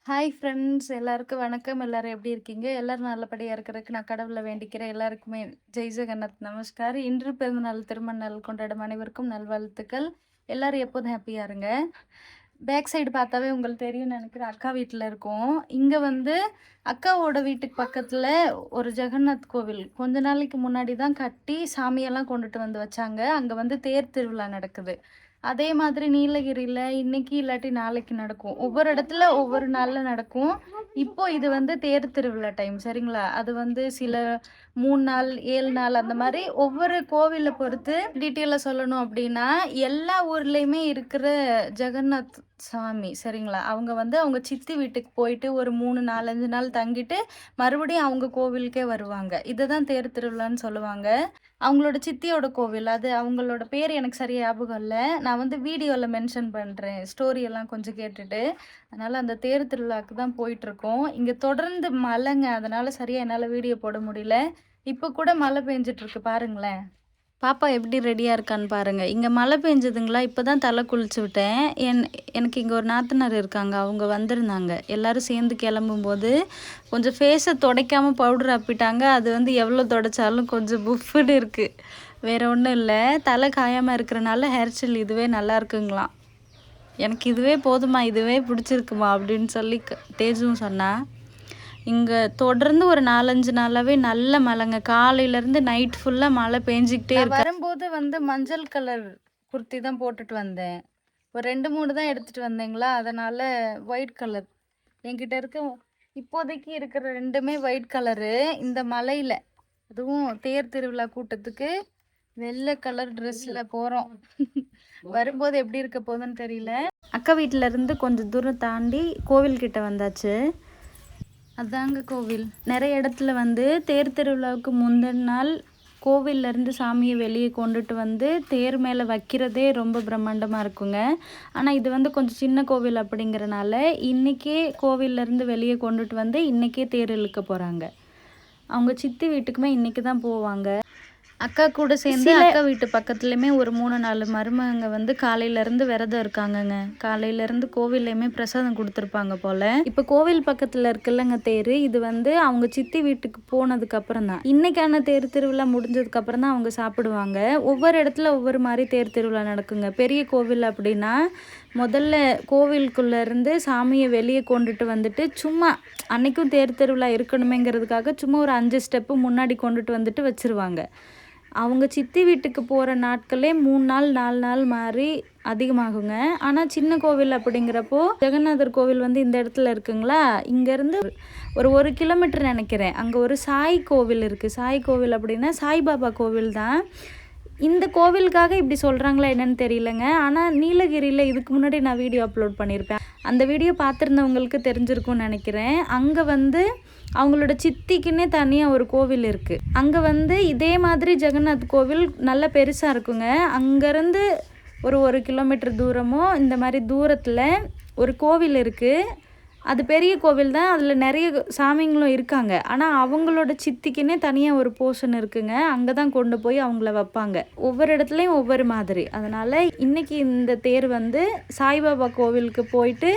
Hi friends எல்லாருக்கும் வணக்கம். எல்லாரும் எப்படி இருக்கீங்க? எல்லாரும் நல்லபடியா இருக்கிறதுக்கு நான் கடவுள வேண்டிக்கிறேன். எல்லாருக்குமே ஜெய் ஜெகநாத் நமஸ்கார். இன்று பிறந்தநாள், திருமண நாள் கொண்டாடும் அனைவருக்கும் நல்வாழ்த்துக்கள். எல்லாரும் எப்போதும் ஹாப்பியா இருங்க. பேக் சைடு பார்த்தாவே உங்களுக்கு தெரியும்னு நினைக்கிறேன். அக்கா வீட்டில் இருக்கோம். இங்கே வந்து அக்காவோட வீட்டுக்கு பக்கத்தில் ஒரு ஜெகநாத் கோவில் கொஞ்ச நாளைக்கு முன்னாடி தான் கட்டி சாமியெல்லாம் கொண்டுட்டு வந்து வச்சாங்க. அங்கே வந்து தேர் திருவிழா நடக்குது. அதே மாதிரி நீலகிரியில இன்னைக்கு இல்லாட்டி நாளைக்கு நடக்கும். ஒவ்வொரு இடத்துல ஒவ்வொரு நாள்ல நடக்கும். இப்போ இது வந்து தேர் திருவிழா டைம் சரிங்களா? அது வந்து சில 3 நாள், 7 நாள் அந்த மாரி ஒவ்வொரு கோவில பொறுத்து டீட்டெயிலா சொல்லணும் அப்டின்னா, எல்லா ஊர்லயுமே இருக்கிற ஜெகநாத் சாமி சரிங்களா? அவங்க வந்து அவங்க சித்தி வீட்டுக்கு போயிட்டு ஒரு 3, 4, 5 நாள் தங்கிட்டு மறுபடியும் அவங்க கோவிலுக்கே வருவாங்க. இததான் தேர் திருவிழான்னு சொல்லுவாங்க. அவங்களோட சித்தியோட கோவில். அது அவங்களோட பேர் எனக்கு சரியா ஞாபகம் இல்ல. நான் வந்து வீடியோல மென்ஷன் பண்றேன். ஸ்டோரி எல்லாம் கொஞ்சம் கேட்டுட்டு. அதனால அந்த தேர் திருவிழாக்கு தான் போயிட்டுருக்கோம். இங்க தொடர்ந்து மழைங்க. அதனால சரியா என்னால வீடியோ போட முடியல. இப்ப கூட மழை பெஞ்சுட்டு இருக்கு பாருங்களேன். பாப்பா எப்படி ரெடியா இருக்கான்னு பாருங்க. இங்க மழை பெஞ்சதுங்களா, இப்பதான் தலை குளிச்சு விட்டேன். எனக்கு இங்க ஒரு நாத்தனார் இருக்காங்க. அவங்க வந்திருந்தாங்க. எல்லாரும் சேர்ந்து கிளம்பும்போது கொஞ்சம் ஃபேஸை துடைக்காம பவுடர் அப்பிட்டாங்க. அது வந்து எவ்வளோ துடைச்சாலும் கொஞ்சம் புஃப்னு இருக்கு. வேற ஒன்றும் இல்லை, தலை காயாமல் இருக்கிறனால ஹேர் ஸ்டைல் இதுவே நல்லா இருக்குங்களாம். எனக்கு இதுவே போதுமா, இதுவே பிடிச்சிருக்குமா அப்படின்னு சொல்லி தேஜும் சொன்னா. இங்கே தொடர்ந்து ஒரு 4-5 நாளாகவே நல்ல மழைங்க. காலையிலேருந்து நைட் ஃபுல்லாக மழை பெஞ்சிக்கிட்டே இருக்கு. வரும்போது வந்து மஞ்சள் கலர் குர்த்தி தான் போட்டுட்டு வந்தேன். ஒரு 2-3 தான் எடுத்துகிட்டு வந்தேங்களா, அதனால் ஒயிட் கலர் என்கிட்ட இருக்க இப்போதைக்கு இருக்கிற 2மே ஒயிட் கலரு. இந்த மலையில் அதுவும் தேர் திருவிழா கூட்டத்துக்கு வெள்ளை கலர் ட்ரெஸ்ஸில் போகிறோம். வரும்போது எப்படி இருக்க போகுதுன்னு தெரியல. அக்கா வீட்டிலேருந்து கொஞ்சம் தூரம் தாண்டி கோவில்கிட்ட வந்தாச்சு. அதாங்க கோவில். நிறைய இடத்துல வந்து தேர் திருவிழாவுக்கு முந்தின நாள் கோவில்லேருந்து சாமியை வெளியே கொண்டுட்டு வந்து தேர் மேலே வைக்கிறதே ரொம்ப பிரம்மாண்டமாக இருக்குங்க. ஆனால் இது வந்து கொஞ்சம் சின்ன கோவில் அப்படிங்கிறனால இன்றைக்கே கோவில்லேருந்து வெளியே கொண்டுட்டு வந்து இன்றைக்கே தேர் இழுக்க போகிறாங்க. அவங்க சித்தி வீட்டுக்குமே இன்றைக்கி தான் போவாங்க. அக்கா கூட சேர்ந்து அக்கா வீட்டு பக்கத்துலேயுமே ஒரு 3-4 மருமகங்க வந்து காலையிலேருந்து விரதம் இருக்காங்கங்க. காலையிலேருந்து கோவில்லையுமே பிரசாதம் கொடுத்துருப்பாங்க போல். இப்போ கோவில் பக்கத்தில் இருக்குல்லங்க தேர், இது வந்து அவங்க சித்தி வீட்டுக்கு போனதுக்கப்புறம் தான். இன்றைக்கான தேர் திருவிழா முடிஞ்சதுக்கப்புறம் தான் அவங்க சாப்பிடுவாங்க. ஒவ்வொரு இடத்துல ஒவ்வொரு மாதிரி தேர் திருவிழா நடக்குங்க. பெரிய கோவில் அப்படின்னா முதல்ல கோவிலுக்குள்ளேருந்து சாமியை வெளியே கொண்டுட்டு வந்துட்டு சும்மா அன்றைக்கும் தேர் திருவிழா இருக்கணுமேங்கிறதுக்காக சும்மா ஒரு 5 ஸ்டெப்பு முன்னாடி கொண்டுட்டு வந்துட்டு வச்சுருவாங்க. அவங்க சித்தி வீட்டுக்கு போகிற நாட்களே 3 நாள் 4 நாள் மாதிரி அதிகமாகுங்க. ஆனால் சின்ன கோவில் அப்படிங்கிறப்போ ஜெகநாதர் கோவில் வந்து இந்த இடத்துல இருக்குங்களா, இங்கேருந்து ஒரு 1 கிலோமீட்டர் நினைக்கிறேன். அங்கே ஒரு சாய் கோவில் இருக்குது. சாய் கோவில் அப்படின்னா சாய்பாபா கோவில் தான். இந்த கோவிலுக்காக இப்படி சொல்கிறாங்களா என்னன்னு தெரியலங்க. ஆனால் நீலகிரியில் இதுக்கு முன்னாடி நான் வீடியோ அப்லோட் பண்ணியிருப்பேன். அந்த வீடியோ பார்த்துருந்தவங்களுக்கு தெரிஞ்சிருக்கும்னு நினைக்கிறேன். அங்கே வந்து அவங்களோட சித்திக்குன்னே தனியாக ஒரு கோவில் இருக்குது. அங்கே வந்து இதே மாதிரி ஜெகநாத் கோவில் நல்ல பெருசாக இருக்குங்க. அங்கேருந்து ஒரு 1 கிலோமீட்டர் தூரமோ இந்த மாதிரி தூரத்தில் ஒரு கோவில் இருக்குது. அது பெரிய கோவில் தான். அதில் நிறைய சாமிங்களும் இருக்காங்க. ஆனால் அவங்களோட சித்திக்குன்னே தனியாக ஒரு போர்ஷன் இருக்குங்க. அங்கே தான் கொண்டு போய் அவங்கள வைப்பாங்க. ஒவ்வொரு இடத்துலையும் ஒவ்வொரு மாதிரி. அதனால் இன்றைக்கி இந்த தேர் வந்து சாய்பாபா கோவிலுக்கு போயிட்டு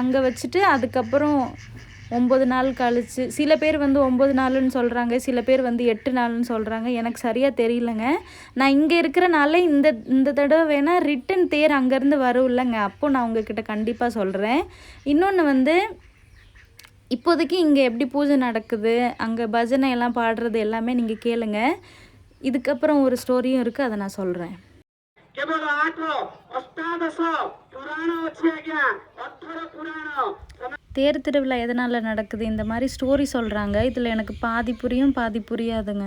அங்கே வச்சுட்டு அதுக்கப்புறம் 9 நாள் கழிச்சு, சில பேர் வந்து 9 நாளுன்னு சொல்கிறாங்க, சில பேர் வந்து 8 நாள்னு சொல்கிறாங்க. எனக்கு சரியாக தெரியலங்க. நான் இங்கே இருக்கிறனால இந்த தடவை வேணால் ரிட்டன் தேர் அங்கேருந்து வரும் இல்லைங்க, அப்போது நான் உங்ககிட்ட கண்டிப்பாக சொல்கிறேன். இன்னொன்று வந்து இப்போதைக்கு இங்கே எப்படி பூஜை நடக்குது, அங்கே பஜனை எல்லாம் பாடுறது எல்லாமே நீங்கள் கேளுங்க. இதுக்கப்புறம் ஒரு ஸ்டோரியும் இருக்குது, அதை நான் சொல்கிறேன். தேர் திருவிழா எதனால் நடக்குது, இந்த மாதிரி ஸ்டோரி சொல்கிறாங்க. இதில் எனக்கு பாதி புரியும் பாதி புரியாதுங்க.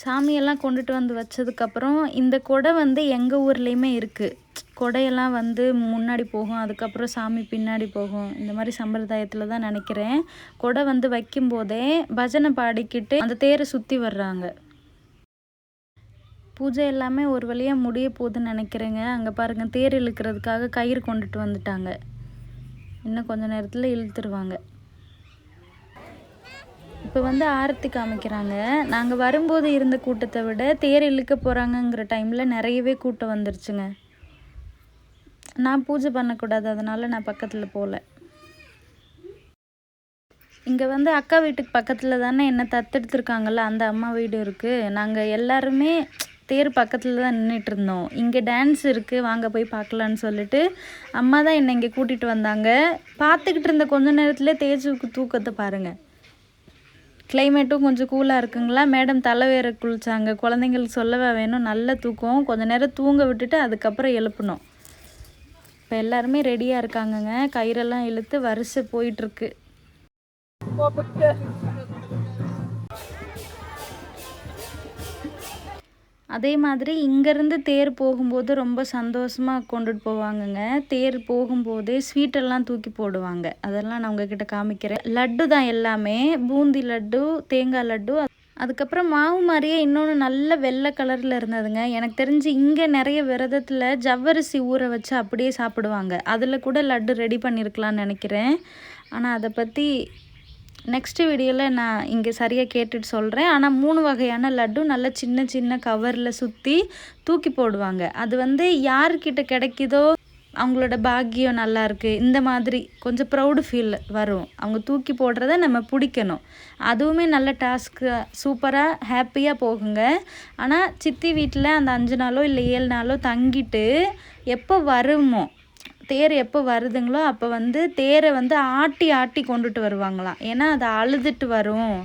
சாமியெல்லாம் கொண்டுட்டு வந்து வச்சதுக்கப்புறம் இந்த கொடை வந்து எங்கள் ஊர்லேயுமே இருக்குது. கொடையெல்லாம் வந்து முன்னாடி போகும், அதுக்கப்புறம் சாமி பின்னாடி போகும். இந்த மாதிரி சம்பிரதாயத்தில் தான் நினைக்கிறேன். கொடை வந்து வைக்கும்போதே பஜனை பாடிக்கிட்டு அந்த தேரை சுற்றி வர்றாங்க. பூஜை எல்லாமே ஒரு வழியாக முடிய போகுதுன்னு நினைக்கிறேங்க. அங்கே பாருங்கள், தேர் இழுக்கிறதுக்காக கயிறு கொண்டுட்டு வந்துட்டாங்க. இன்னும் கொஞ்சம் நேரத்தில் இழுத்துருவாங்க. இப்போ வந்து ஆரத்தி காமிக்கிறாங்க. நாங்கள் வரும்போது இருந்த கூட்டத்தை விட தேர் இழுக்க போகிறாங்கங்கிற டைமில் நிறையவே கூட்டம் வந்துருச்சுங்க. நான் பூஜை பண்ணக்கூடாது, அதனால் நான் பக்கத்தில் போகல. இங்கே வந்து அக்கா வீட்டுக்கு பக்கத்தில் தானே என்ன தத்தெடுத்துருக்காங்கல்ல, அந்த அம்மா வீடு இருக்குது. நாங்கள் எல்லாருமே தேர் பக்கத்தில் தான் நின்றுட்டு இருந்தோம். இங்கே டான்ஸ் இருக்குது, வாங்க போய் பார்க்கலான்னு சொல்லிட்டு அம்மா தான் என்னை இங்கே கூட்டிகிட்டு வந்தாங்க. பார்த்துக்கிட்டு இருந்த கொஞ்ச நேரத்துலேயே தேஜுவுக்கு தூக்கத்தை பாருங்கள். கிளைமேட்டும் கொஞ்சம் கூலாக இருக்குங்களா, மேடம் தலை வேற குளிச்சாங்க. குழந்தைங்களுக்கு சொல்லவே வேணும், நல்ல தூக்கம். கொஞ்சம் நேரம் தூங்க விட்டுட்டு அதுக்கப்புறம் எழுப்பணும். இப்போ எல்லாருமே ரெடியாக இருக்காங்கங்க. கயிறெல்லாம் இழுத்து வரிசை போயிட்டுருக்கு. அதே மாதிரி இங்கேருந்து தேர் போகும்போது ரொம்ப சந்தோஷமாக கொண்டுட்டு போவாங்கங்க. தேர் போகும்போதே ஸ்வீட்டெல்லாம் தூக்கி போடுவாங்க. அதெல்லாம் நான் உங்ககிட்ட காமிக்கிறேன். லட்டு தான் எல்லாமே, பூந்தி லட்டு, தேங்காய் லட்டு. அதுக்கப்புறம் மாவு மாதிரியே இன்னொன்று நல்ல வெள்ளை கலரில் இருந்ததுங்க. எனக்கு தெரிஞ்சு இங்கே நிறைய விரதத்தில் ஜவ்வரிசி ஊற வச்சு அப்படியே சாப்பிடுவாங்க. அதில் கூட லட்டு ரெடி பண்ணியிருக்கலான்னு நினைக்கிறேன். ஆனால் அதை பற்றி நெக்ஸ்ட் வீடியோவில் நான் இங்கே சரியாக கேட்டுட்டு சொல்கிறேன். ஆனால் 3 வகையான லட்டு நல்ல சின்ன சின்ன கவரில் சுற்றி தூக்கி போடுவாங்க. அது வந்து யார்கிட்ட கிடைக்குதோ அவங்களோட பாக்கியம் நல்லாயிருக்கு, இந்த மாதிரி கொஞ்சம் ப்ரௌடு ஃபீல் வரும். அவங்க தூக்கி போடுறத நம்ம பிடிக்கணும். அதுவுமே நல்ல டாஸ்க்கு, சூப்பராக ஹாப்பியாக போகுங்க. ஆனால் சித்தி வீட்டில் அந்த 5 நாளோ இல்லை 7 நாளோ தங்கிட்டு எப்போ வருமோ, தேர் எப்போ வருதுங்களோ அப்போ வந்து தேரை வந்து ஆட்டி ஆட்டி கொண்டுட்டு வருவாங்களாம். ஏன்னா அது அழுதுட்டு வரும்,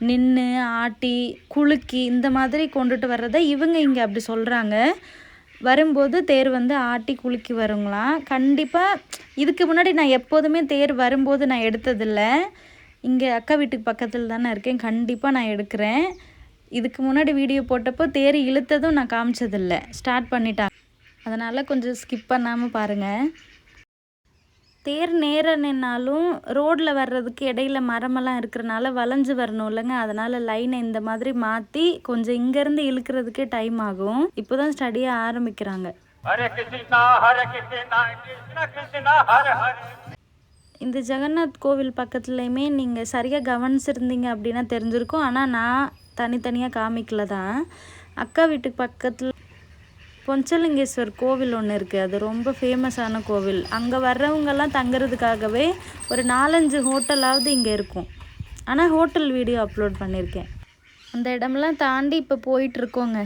நின்று ஆட்டி குலுக்கி இந்த மாதிரி கொண்டுட்டு வர்றதை இவங்க இங்கே அப்படி சொல்கிறாங்க. வரும்போது தேர் வந்து ஆட்டி குலுக்கி வருங்களாம். கண்டிப்பாக இதுக்கு முன்னாடி நான் எப்போதுமே தேர் வரும்போது நான் எடுத்ததில்லை. இங்கே அக்கா வீட்டுக்கு பக்கத்தில் தானே இருக்கேன், கண்டிப்பாக நான் எடுக்கிறேன். இதுக்கு முன்னாடி வீடியோ போட்டப்போ தேர் இழுத்ததும் நான் காமிச்சதில்லை, ஸ்டார்ட் பண்ணிட்டாங்க. அதனால் கொஞ்சம் ஸ்கிப் பண்ணாமல் பாருங்கள். தேர் நேராக நின்னாலும் ரோட்டில் வர்றதுக்கு இடையில மரமெல்லாம் இருக்கிறனால வளைஞ்சு வரணும் இல்லைங்க. அதனால் லைனை இந்த மாதிரி மாற்றி கொஞ்சம் இங்கேருந்து இழுக்கிறதுக்கே டைம் ஆகும். இப்போ தான் ஸ்டடியாக ஆரம்பிக்கிறாங்க. இந்த ஜெகநாத் கோவில் பக்கத்துலேயுமே நீங்கள் சரியாக கவனிச்சிருந்தீங்க அப்படின்னா தெரிஞ்சிருக்கும். ஆனால் நான் தனித்தனியாக காமிக்கல தான். அக்கா வீட்டுக்கு பக்கத்தில் பொஞ்சலிங்கேஸ்வர் கோவில் ஒன்று இருக்குது. அது ரொம்ப ஃபேமஸான கோவில். அங்கே வர்றவங்கெல்லாம் தங்குறதுக்காகவே ஒரு 4-5 ஹோட்டலாவது இங்கே இருக்கும். ஆனால் ஹோட்டல் வீடியோ அப்லோட் பண்ணியிருக்கேன். அந்த இடமெல்லாம் தாண்டி இப்போ போயிட்டுருக்கோங்க.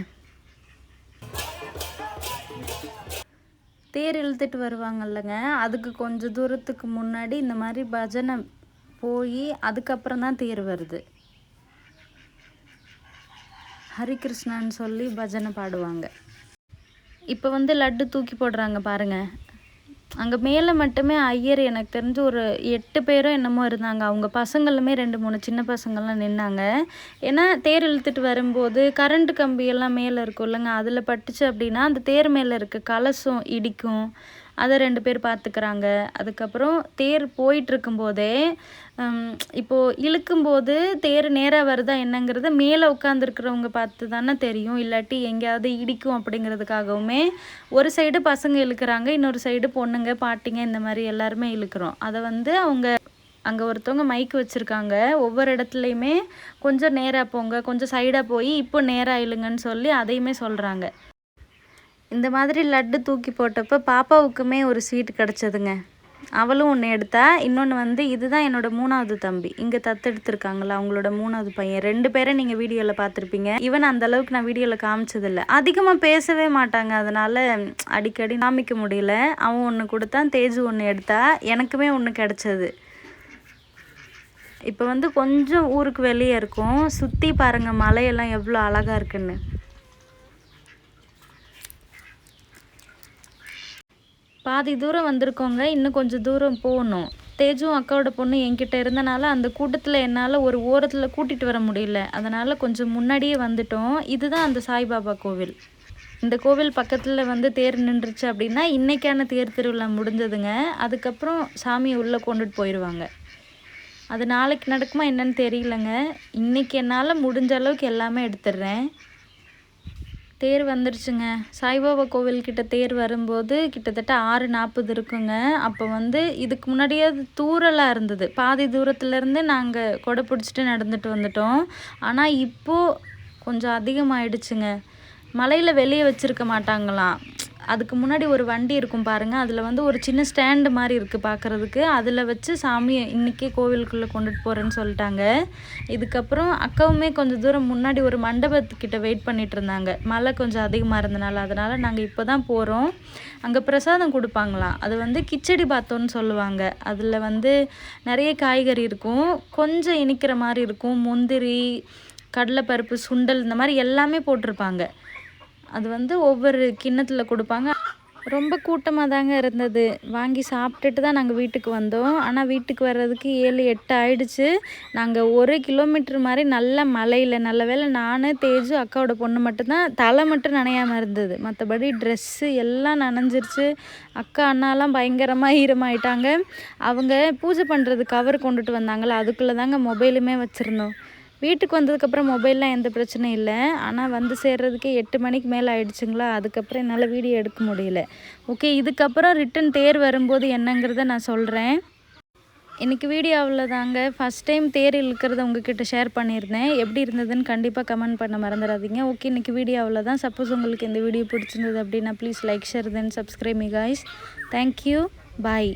தேர் இழுத்துட்டு வருவாங்கல்லங்க, அதுக்கு கொஞ்சம் தூரத்துக்கு முன்னாடி இந்த மாதிரி பஜனை போய் அதுக்கப்புறம் தான் தேர் வருது. ஹரிகிருஷ்ணான்னு சொல்லி பஜனை பாடுவாங்க. இப்போ வந்து லட்டு தூக்கி போடுறாங்க பாருங்கள். அங்கே மேலே மட்டுமே ஐயர் எனக்கு தெரிஞ்சு ஒரு 8 பேரோ என்னமோ இருந்தாங்க. அவங்க பசங்களுமே 2-3 சின்ன பசங்கள்லாம் நின்னாங்க. ஏன்னா தேர் இழுத்துட்டு வரும்போது கரண்ட் கம்பியெல்லாம் மேலே இருக்கும் இல்லைங்க, அதில் பட்டுச்சு அப்படின்னா அந்த தேர் மேலே இருக்க கலசம் இடிக்கும். அதை 2 பேர் பார்த்துக்கிறாங்க. அதுக்கப்புறம் தேர் போயிட்டுருக்கும்போதே இப்போது இழுக்கும்போது தேர் நேராக வருதா என்னங்கிறத மேலே உட்காந்துருக்கிறவங்க பார்த்து தானே தெரியும். இல்லாட்டி எங்கேயாவது இடிக்கும் அப்படிங்கிறதுக்காகவுமே ஒரு சைடு பசங்க இழுக்கிறாங்க, இன்னொரு சைடு பொண்ணுங்க பாட்டிங்க இந்த மாதிரி எல்லாருமே இழுக்கிறோம். அதை வந்து அவங்க அங்கே ஒருத்தவங்க மைக்கு வச்சுருக்காங்க. ஒவ்வொரு இடத்துலையுமே கொஞ்சம் நேராக போங்க, கொஞ்சம் சைடாக போய் இப்போ நேராக இழுங்கன்னு சொல்லி அதையுமே சொல்கிறாங்க. இந்த மாதிரி லட்டு தூக்கி போட்டப்போ பாப்பாவுக்குமே ஒரு ஸ்வீட் கிடச்சதுங்க. அவளும் ஒன்று எடுத்தா. இன்னொன்று வந்து இதுதான் என்னோட 3வது தம்பி. இங்கே தத்தெடுத்துருக்காங்களா அவங்களோட 3வது பையன். 2 பேரை நீங்கள் வீடியோவில் பார்த்துருப்பீங்க. ஈவன் அந்தளவுக்கு நான் வீடியோவில் காமிச்சதில்லை. அதிகமாக பேசவே மாட்டாங்க, அதனால் அடிக்கடி காமிக்க முடியல. அவன் ஒன்று கொடுத்தான், தேஜு ஒன்று எடுத்தா, எனக்குமே ஒன்று கிடச்சது. இப்போ வந்து கொஞ்சம் ஊருக்கு வெளியே இருக்கும். சுற்றி பாருங்கள் மலையெல்லாம் எவ்வளோ அழகாக இருக்குன்னு. பாதி தூரம் வந்திருக்கோங்க, இன்னும் கொஞ்சம் தூரம் போகணும். தேஜும் அக்காவோட பொண்ணு என்கிட்ட இருந்தனால அந்த கூட்டத்தில் என்னால் ஒரு ஓரத்தில் கூட்டிகிட்டு வர முடியல. அதனால் கொஞ்சம் முன்னாடியே வந்துட்டோம். இதுதான் அந்த சாய்பாபா கோவில். இந்த கோவில் பக்கத்தில் வந்து தேர் நின்றுச்சு அப்படின்னா இன்றைக்கான தேர் திருவிழா முடிஞ்சதுங்க. அதுக்கப்புறம் சாமியை உள்ளே கொண்டுட்டு போயிடுவாங்க. அது நாளைக்கு நடக்குமா என்னன்னு தெரியலங்க. இன்றைக்கி என்னால் முடிஞ்ச அளவுக்கு எல்லாமே எடுத்துடுறேன். தேர் வந்துருச்சுங்க. சாய்பாபா கோவில்கிட்ட தேர் வரும்போது கிட்டத்தட்ட 6:40 இருக்குங்க. அப்போ வந்து இதுக்கு முன்னாடியே தூறலாக இருந்தது. பாதி தூரத்துலேருந்து நாங்கள் கொடை பிடிச்சிட்டு நடந்துட்டு வந்துட்டோம். ஆனால் இப்போது கொஞ்சம் அதிகமாகிடுச்சுங்க. மலையில் வெளியே வச்சுருக்க மாட்டாங்களாம். அதுக்கு முன்னாடி ஒரு வண்டி இருக்கும் பாருங்கள், அதில் வந்து ஒரு சின்ன ஸ்டாண்டு மாதிரி இருக்குது பார்க்குறதுக்கு. அதில் வச்சு சாமியை இன்றைக்கே கோவிலுக்குள்ளே கொண்டுட்டு போகிறேன்னு சொல்லிட்டாங்க. இதுக்கப்புறம் அக்காவுமே கொஞ்சம் தூரம் முன்னாடி ஒரு மண்டபத்துக்கிட்ட வெயிட் பண்ணிகிட்டு இருந்தாங்க. மழை கொஞ்சம் அதிகமாக இருந்தனால, அதனால் நாங்கள் இப்போ தான் போகிறோம். அங்கே பிரசாதம் கொடுப்பாங்களாம். அது வந்து கிச்சடி பாத்தோன்னு சொல்லுவாங்க. அதில் வந்து நிறைய காய்கறி இருக்கும், கொஞ்சம் இனிக்கிற மாதிரி இருக்கும், முந்திரி, கடலைப்பருப்பு, சுண்டல், இந்த மாதிரி எல்லாமே போட்டிருப்பாங்க. அது வந்து ஒவ்வொரு கிண்ணத்தில் கொடுப்பாங்க. ரொம்ப கூட்டமாக தாங்க இருந்தது. வாங்கி சாப்பிட்டுட்டு தான் நாங்கள் வீட்டுக்கு வந்தோம். ஆனால் வீட்டுக்கு வர்றதுக்கு 7, 8 ஆயிடுச்சு. நாங்கள் 1 கிலோமீட்டர் மாதிரி நல்ல மழையில், நல்ல வேளை நான், தேஜு, அக்காவோட பொண்ணு மட்டும்தான் தலை மட்டும் நனையாமல் இருந்தது. மற்றபடி ட்ரெஸ்ஸு எல்லாம் நனைஞ்சிருச்சு. அக்கா அண்ணாலாம் பயங்கரமாக ஈரமாயிட்டாங்க. அவங்க பூஜை பண்ணுறது கவர் கொண்டுட்டு வந்தாங்களே, அதுக்குள்ளே தாங்க மொபைலுமே வச்சுருந்தோம். வீட்டுக்கு வந்ததுக்கப்புறம் மொபைல்லாம் எந்த பிரச்சனையும் இல்லை. ஆனால் வந்து சேர்றதுக்கே 8 மணிக்கு மேலே ஆயிடுச்சுங்களா. அதுக்கப்புறம் என்னால் வீடியோ எடுக்க முடியல. ஓகே, இதுக்கப்புறம் ரிட்டன் தேர் வரும்போது என்னங்கிறத நான் சொல்கிறேன். இன்றைக்கி வீடியோ அவ்வளோதாங்க. ஃபஸ்ட் டைம் தேர் இழுக்கிறத உங்ககிட்ட ஷேர் பண்ணியிருந்தேன். எப்படி இருந்ததுன்னு கண்டிப்பாக கமெண்ட் பண்ண மறந்துடாதீங்க. ஓகே, இன்றைக்கி வீடியோ அவ்வளோதான். சப்போஸ் உங்களுக்கு இந்த வீடியோ பிடிச்சிருந்தது அப்படின்னா please like, share, then subscribe me guys. Thank you, bye.